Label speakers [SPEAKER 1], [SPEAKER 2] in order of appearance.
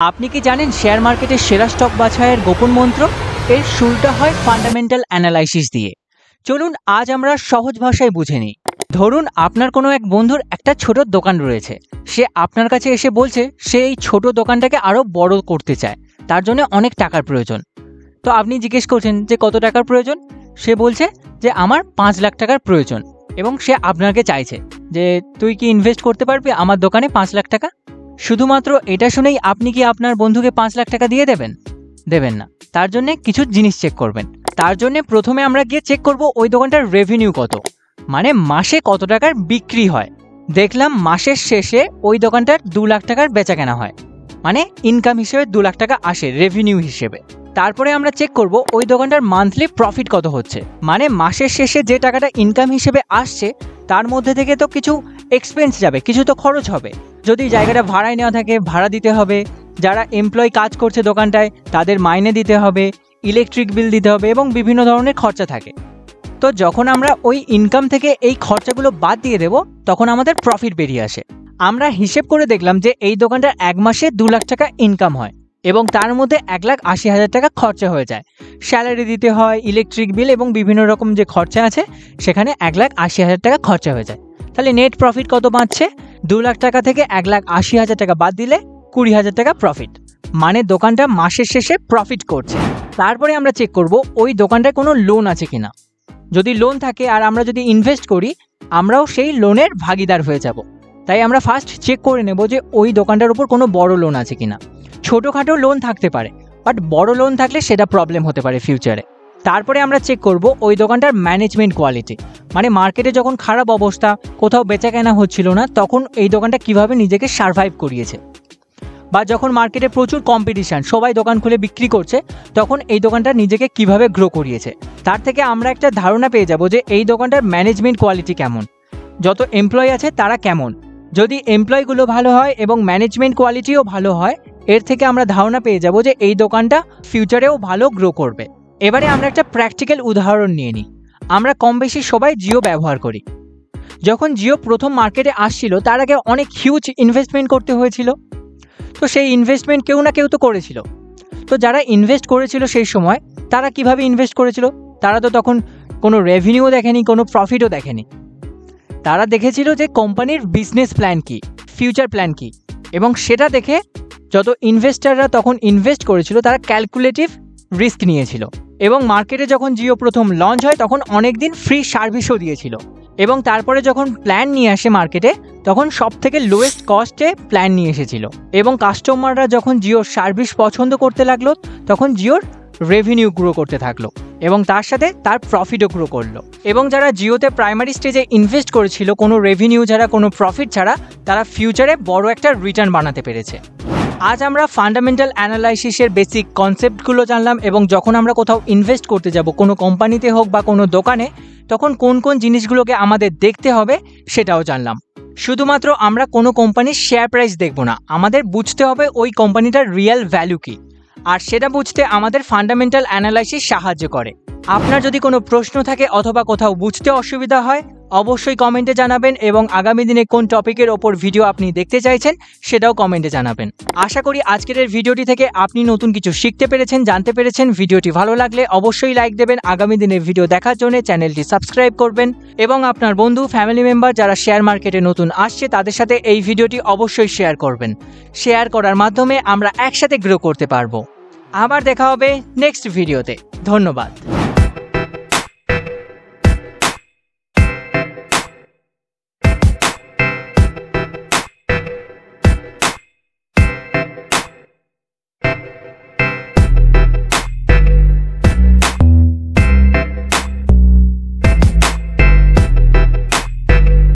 [SPEAKER 1] আপনি কি জানেন শেয়ার মার্কেটের সেরা স্টক বাছাইয়ের গোপন মন্ত্র? এর শুরুটা হয় ফান্ডামেন্টাল অ্যানালাইসিস দিয়ে। চলুন আজ আমরা সহজ ভাষায় বুঝে নিই। ধরুন আপনার কোনো এক বন্ধুর একটা ছোট দোকান রয়েছে। সে আপনার কাছে এসে বলছে সে এই ছোট দোকানটাকে আরও বড় করতে চায়, তার জন্য অনেক টাকার প্রয়োজন। তো আপনি জিজ্ঞেস করছেন যে কত টাকার প্রয়োজন? সে বলছে যে আমার 5 লাখ টাকার প্রয়োজন, এবং সে আপনাকে চাইছে যে তুই কি ইনভেস্ট করতে পারবি আমার দোকানে 5 লাখ টাকা। শুধুমাত্র এটা শুনেই আপনি কি আপনার বন্ধুকে 5 লাখ টাকা দিয়ে দেবেন? দেবেন না। তার জন্য কিছু জিনিস চেক করবেন। তার জন্য প্রথমে আমরা গিয়ে চেক করব ওই দোকানটার রেভিনিউ কত, মানে মাসে কত টাকার বিক্রি হয়। দেখলাম মাসের শেষে ওই দোকানটার 2 লাখ টাকার বেচা কেনা হয়, মানে ইনকাম হিসেবে 2 লাখ টাকা আসে রেভিনিউ হিসেবে। তারপরে আমরা চেক করব ওই দোকানটার মান্থলি প্রফিট কত হচ্ছে, মানে মাসের শেষে যে টাকাটা ইনকাম হিসেবে আসছে তার মধ্যে থেকে তো কিছু এক্সপেন্স যাবে, কিছু তো খরচ হবে। যদি জায়গাটা ভাড়ায় নেওয়া থাকে ভাড়া দিতে হবে, যারা এমপ্লয়ি কাজ করছে দোকানটায় তাদের মাইনে দিতে হবে, ইলেকট্রিক বিল দিতে হবে এবং বিভিন্ন ধরনের খরচা থাকে। তো যখন আমরা ওই ইনকাম থেকে এই খরচাগুলো বাদ দিয়ে দেব তখন আমাদের প্রফিট বেরিয়ে আসে। আমরা হিসেব করে দেখলাম যে এই দোকানটার এক মাসে 2 লাখ টাকা ইনকাম হয় এবং তার মধ্যে 1,80,000 টাকা খরচা হয়ে যায়। স্যালারি দিতে হয়, ইলেকট্রিক বিল এবং বিভিন্ন রকম যে খরচা আছে সেখানে 1,80,000 টাকা খরচা হয়ে যায়। তাহলে নেট প্রফিট কত বাঁচছে? 2 লাখ টাকা থেকে 1,80,000 টাকা বাদ দিলে 20,000 টাকা প্রফিট, মানে দোকানটা মাসের শেষে প্রফিট করছে। তারপরে আমরা চেক করব ওই দোকানটায় কোনো লোন আছে কিনা। যদি লোন থাকে আর আমরা যদি ইনভেস্ট করি আমরাও সেই লোনের ভাগিদার হয়ে যাব। তাই আমরা ফার্স্ট চেক করে নেব যে ওই দোকানটার উপর কোনো বড় লোন আছে কিনা। ছোটোখাটো লোন থাকতে পারে, বাট বড় লোন থাকলে সেটা প্রবলেম হতে পারে ফিউচারে। তারপরে আমরা চেক করব ওই দোকানটার ম্যানেজমেন্ট কোয়ালিটি, মানে মার্কেটে যখন খারাপ অবস্থা, কোথাও বেচা কেনা হচ্ছিল না, তখন এই দোকানটা কিভাবে নিজেকে সার্ভাইভ করিয়েছে। বা যখন মার্কেটে প্রচুর কম্পিটিশান, সবাই দোকান খুলে বিক্রি করছে, তখন এই দোকানটা নিজেকে কিভাবে গ্রো করিয়েছে। তার থেকে আমরা একটা ধারণা পেয়ে যাব যে এই দোকানটার ম্যানেজমেন্ট কোয়ালিটি কেমন, যত এমপ্লয়ি আছে তারা কেমন। যদি এমপ্লয়িগুলো ভালো হয় এবং ম্যানেজমেন্ট কোয়ালিটিও ভালো হয়, এর থেকে আমরা ধারণা পেয়ে যাব যে এই দোকানটা ফিউচারেও ভালো গ্রো করবে। এবারে আমরা একটা প্র্যাকটিক্যাল উদাহরণ নিয়ে নিই। আমরা কম বেশি সবাই জিও ব্যবহার করি। যখন জিও প্রথম মার্কেটে আসছিল তার আগে অনেক হিউজ ইনভেস্টমেন্ট করতে হয়েছিল। তো সেই ইনভেস্টমেন্ট কেউ না কেউ তো করেছিল। তো যারা ইনভেস্ট করেছিল সেই সময় তারা কিভাবে ইনভেস্ট করেছিল? তারা তো তখন কোনো রেভিনিউ দেখেনি, কোনো প্রফিটও দেখেনি। তারা দেখেছিল যে কোম্পানির বিজনেস প্ল্যান কী, ফিউচার প্ল্যান কী, এবং সেটা দেখে যত ইনভেস্টাররা তখন ইনভেস্ট করেছিল তারা ক্যালকুলেটিভ রিস্ক নিয়েছিল। এবং মার্কেটে যখন জিও প্রথম লঞ্চ হয় তখন অনেক দিন ফ্রি সার্ভিসও দিয়েছিল। এবং তারপরে যখন প্ল্যান নিয়ে আসে মার্কেটে তখন সব থেকে লোয়েস্ট কস্টে প্ল্যান নিয়ে এসেছিল। এবং কাস্টমাররা যখন জিওর সার্ভিস পছন্দ করতে লাগলো তখন জিওর রেভিনিউ গ্রো করতে থাকলো এবং তার সাথে তার প্রফিটও গ্রো করলো। এবং যারা জিওতে প্রাইমারি স্টেজে ইনভেস্ট করেছিল কোনো রেভিনিউ ছাড়া, কোনো প্রফিট ছাড়া, তারা ফিউচারে বড় একটা রিটার্ন বানাতে পেরেছে। আজ আমরা ফান্ডামেন্টাল অ্যানালাইসিসের বেসিক কনসেপ্টগুলো জানলাম এবং যখন আমরা কোথাও ইনভেস্ট করতে যাব, কোনো কোম্পানিতে হোক বা কোনো দোকানে, তখন কোন কোন জিনিসগুলোকে আমাদের দেখতে হবে সেটাও জানলাম। শুধুমাত্র আমরা কোনো কোম্পানির শেয়ার প্রাইস দেখব না, আমাদের বুঝতে হবে ওই কোম্পানিটার রিয়েল ভ্যালু কী, আর সেটা বুঝতে আমাদের ফান্ডামেন্টাল অ্যানালাইসিস সাহায্য করে। আপনার যদি কোনো প্রশ্ন থাকে অথবা কোথাও বুঝতে অসুবিধা হয় অবশ্যই কমেন্টে জানাবেন, এবং আগামী দিনে কোন টপিকের ওপর ভিডিও আপনি দেখতে চাইছেন সেটাও কমেন্টে জানাবেন। আশা করি আজকের এই ভিডিওটি থেকে আপনি নতুন কিছু শিখতে পেরেছেন, জানতে পেরেছেন। ভিডিওটি ভালো লাগলে অবশ্যই লাইক দেবেন, আগামী দিনের ভিডিও দেখার জন্য চ্যানেলটি সাবস্ক্রাইব করবেন, এবং আপনার বন্ধু ফ্যামিলি মেম্বার যারা শেয়ার মার্কেটে নতুন আসছে তাদের সাথে এই ভিডিওটি অবশ্যই শেয়ার করবেন। শেয়ার করার মাধ্যমে আমরা একসাথে গ্রো করতে পারবো। আবার দেখা হবে নেক্সট ভিডিওতে। ধন্যবাদ।